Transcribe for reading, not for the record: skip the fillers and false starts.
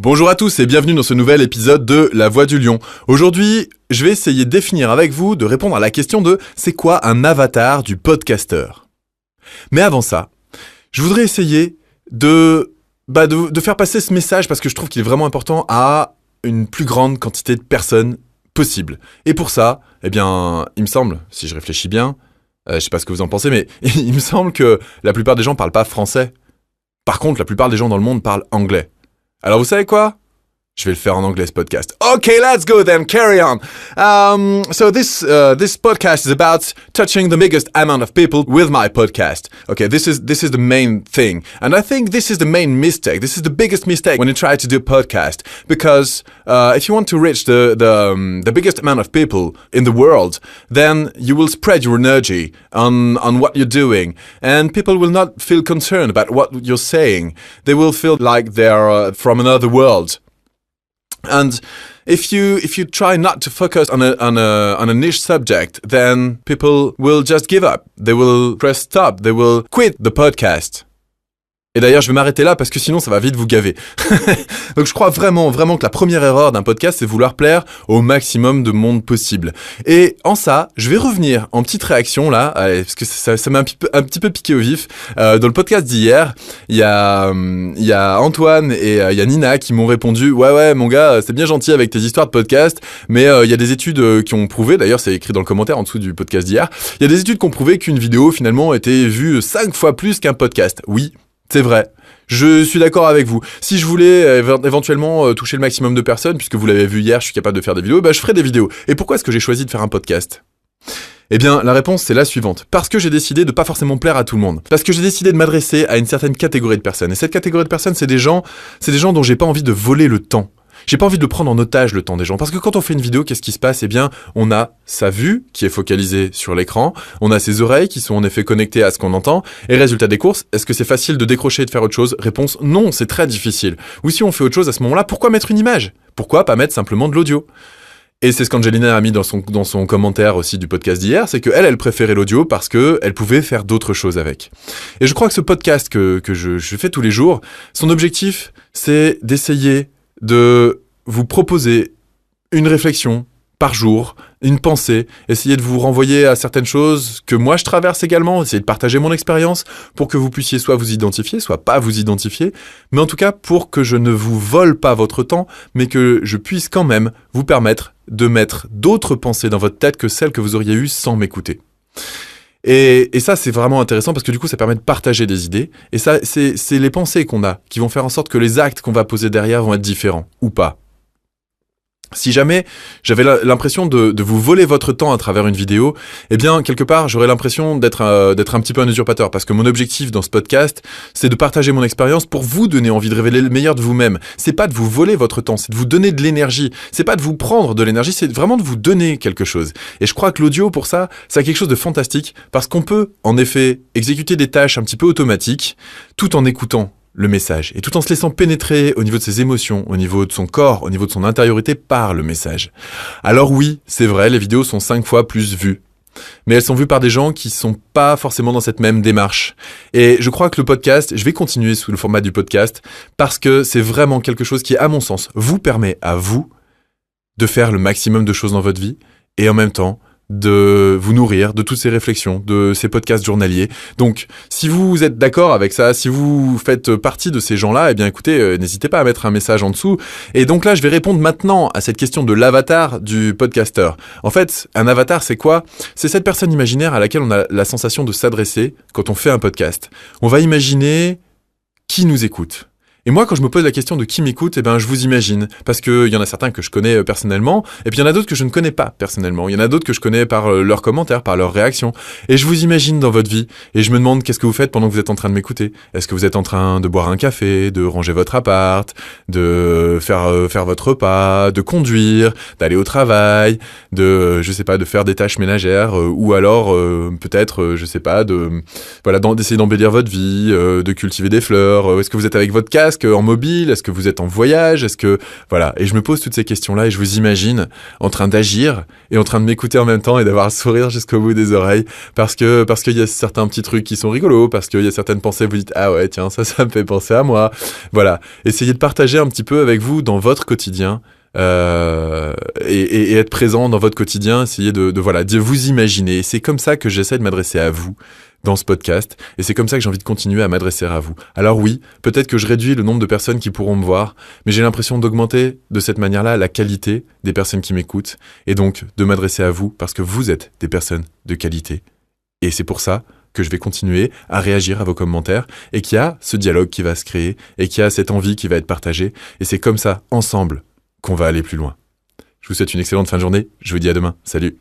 Bonjour à tous et bienvenue dans ce nouvel épisode de La Voix du Lion. Aujourd'hui, je vais essayer de définir avec vous, de répondre à la question de c'est quoi un avatar du podcasteur. Mais avant ça, je voudrais essayer de faire passer ce message parce que je trouve qu'il est vraiment important à une plus grande quantité de personnes possible. Et pour ça, il me semble, si je réfléchis bien, je sais pas ce que vous en pensez, mais il me semble que la plupart des gens parlent pas français. Par contre, la plupart des gens dans le monde parlent anglais. Alors vous savez quoi? Je vais le faire en anglais ce podcast. Okay, let's go then, carry on. So this podcast is about touching the biggest amount of people with my podcast. Okay, this is the main thing. And I think this is the main mistake. This is the biggest mistake when you try to do a podcast. Because if you want to reach the biggest amount of people in the world, then you will spread your energy on what you're doing. And people will not feel concerned about what you're saying. They will feel like they're from another world. And if you try not to focus on a niche subject, then people will just give up. They will press stop. They will quit the podcast. Et d'ailleurs, je vais m'arrêter là parce que sinon, ça va vite vous gaver. Donc, je crois vraiment que la première erreur d'un podcast, c'est vouloir plaire au maximum de monde possible. Et en ça, je vais revenir en petite réaction là, parce que ça m'a un petit peu piqué au vif. Dans le podcast d'hier, il y a Antoine et il y a Nina qui m'ont répondu « Ouais, mon gars, c'est bien gentil avec tes histoires de podcast, mais il y a des études qui ont prouvé, d'ailleurs, c'est écrit dans le commentaire en dessous du podcast d'hier, il y a des études qui ont prouvé qu'une vidéo, finalement, était vue 5 fois plus qu'un podcast. » Oui. C'est vrai, je suis d'accord avec vous. Si je voulais éventuellement toucher le maximum de personnes, puisque vous l'avez vu hier, je suis capable de faire des vidéos, je ferai des vidéos. Et pourquoi est-ce que j'ai choisi de faire un podcast ? Eh bien, la réponse, c'est la suivante. Parce que j'ai décidé de pas forcément plaire à tout le monde. Parce que j'ai décidé de m'adresser à une certaine catégorie de personnes. Et cette catégorie de personnes, c'est des gens dont j'ai pas envie de voler le temps. J'ai pas envie de prendre en otage le temps des gens. Parce que quand on fait une vidéo, qu'est-ce qui se passe ? Eh bien, on a sa vue qui est focalisée sur l'écran. On a ses oreilles qui sont en effet connectées à ce qu'on entend. Et résultat des courses, est-ce que c'est facile de décrocher et de faire autre chose ? Réponse, non, c'est très difficile. Ou si on fait autre chose à ce moment-là, pourquoi mettre une image ? Pourquoi pas mettre simplement de l'audio ? Et c'est ce qu'Angelina a mis dans son commentaire aussi du podcast d'hier, c'est qu'elle préférait l'audio parce qu'elle pouvait faire d'autres choses avec. Et je crois que ce podcast que je fais tous les jours, son objectif, c'est d'essayer de vous proposer une réflexion par jour, une pensée, essayer de vous renvoyer à certaines choses que moi je traverse également, essayer de partager mon expérience pour que vous puissiez soit vous identifier, soit pas vous identifier, mais en tout cas pour que je ne vous vole pas votre temps, mais que je puisse quand même vous permettre de mettre d'autres pensées dans votre tête que celles que vous auriez eues sans m'écouter. Et ça, c'est vraiment intéressant parce que du coup, ça permet de partager des idées. Et ça, c'est les pensées qu'on a qui vont faire en sorte que les actes qu'on va poser derrière vont être différents, ou pas. Si jamais j'avais l'impression de vous voler votre temps à travers une vidéo, eh bien, quelque part, j'aurais l'impression d'être un petit peu un usurpateur. Parce que mon objectif dans ce podcast, c'est de partager mon expérience pour vous donner envie de révéler le meilleur de vous-même. C'est pas de vous voler votre temps, c'est de vous donner de l'énergie. C'est pas de vous prendre de l'énergie, c'est vraiment de vous donner quelque chose. Et je crois que l'audio, pour ça, c'est quelque chose de fantastique. Parce qu'on peut, en effet, exécuter des tâches un petit peu automatiques, tout en écoutant le message, et tout en se laissant pénétrer au niveau de ses émotions, au niveau de son corps, au niveau de son intériorité par le message. Alors oui, c'est vrai, les vidéos sont 5 fois plus vues. Mais elles sont vues par des gens qui sont pas forcément dans cette même démarche. Et je crois que le podcast, je vais continuer sous le format du podcast, parce que c'est vraiment quelque chose qui, à mon sens, vous permet à vous de faire le maximum de choses dans votre vie, et en même temps, de vous nourrir de toutes ces réflexions, de ces podcasts journaliers. Donc, si vous êtes d'accord avec ça, si vous faites partie de ces gens-là, eh bien écoutez, n'hésitez pas à mettre un message en dessous. Et donc là, je vais répondre maintenant à cette question de l'avatar du podcasteur. En fait, un avatar, c'est quoi ? C'est cette personne imaginaire à laquelle on a la sensation de s'adresser quand on fait un podcast. On va imaginer qui nous écoute. Et moi, quand je me pose la question de qui m'écoute, je vous imagine. Parce qu'il y en a certains que je connais personnellement, et puis il y en a d'autres que je ne connais pas personnellement. Il y en a d'autres que je connais par leurs commentaires, par leurs réactions. Et je vous imagine dans votre vie, et je me demande qu'est-ce que vous faites pendant que vous êtes en train de m'écouter. Est-ce que vous êtes en train de boire un café, de ranger votre appart, de faire votre repas, de conduire, d'aller au travail, de faire des tâches ménagères, ou alors d'essayer d'embellir votre vie, de cultiver des fleurs. Est-ce que vous êtes avec votre casque casque en mobile? Est-ce que vous êtes en voyage? Est-ce que... Voilà. Et je me pose toutes ces questions-là et je vous imagine en train d'agir et en train de m'écouter en même temps et d'avoir un sourire jusqu'au bout des oreilles parce qu'il y a certains petits trucs qui sont rigolos, parce qu'il y a certaines pensées, vous dites, ah ouais, tiens, ça me fait penser à moi. Voilà. Essayez de partager un petit peu avec vous dans votre quotidien. Et être présent dans votre quotidien, essayer de vous imaginer. C'est comme ça que j'essaie de m'adresser à vous dans ce podcast, et c'est comme ça que j'ai envie de continuer à m'adresser à vous. Alors oui, peut-être que je réduis le nombre de personnes qui pourront me voir, mais j'ai l'impression d'augmenter de cette manière-là la qualité des personnes qui m'écoutent, et donc de m'adresser à vous parce que vous êtes des personnes de qualité. Et c'est pour ça que je vais continuer à réagir à vos commentaires, et qu'il y a ce dialogue qui va se créer, et qu'il y a cette envie qui va être partagée, et c'est comme ça, ensemble, qu'on va aller plus loin. Je vous souhaite une excellente fin de journée. Je vous dis à demain. Salut.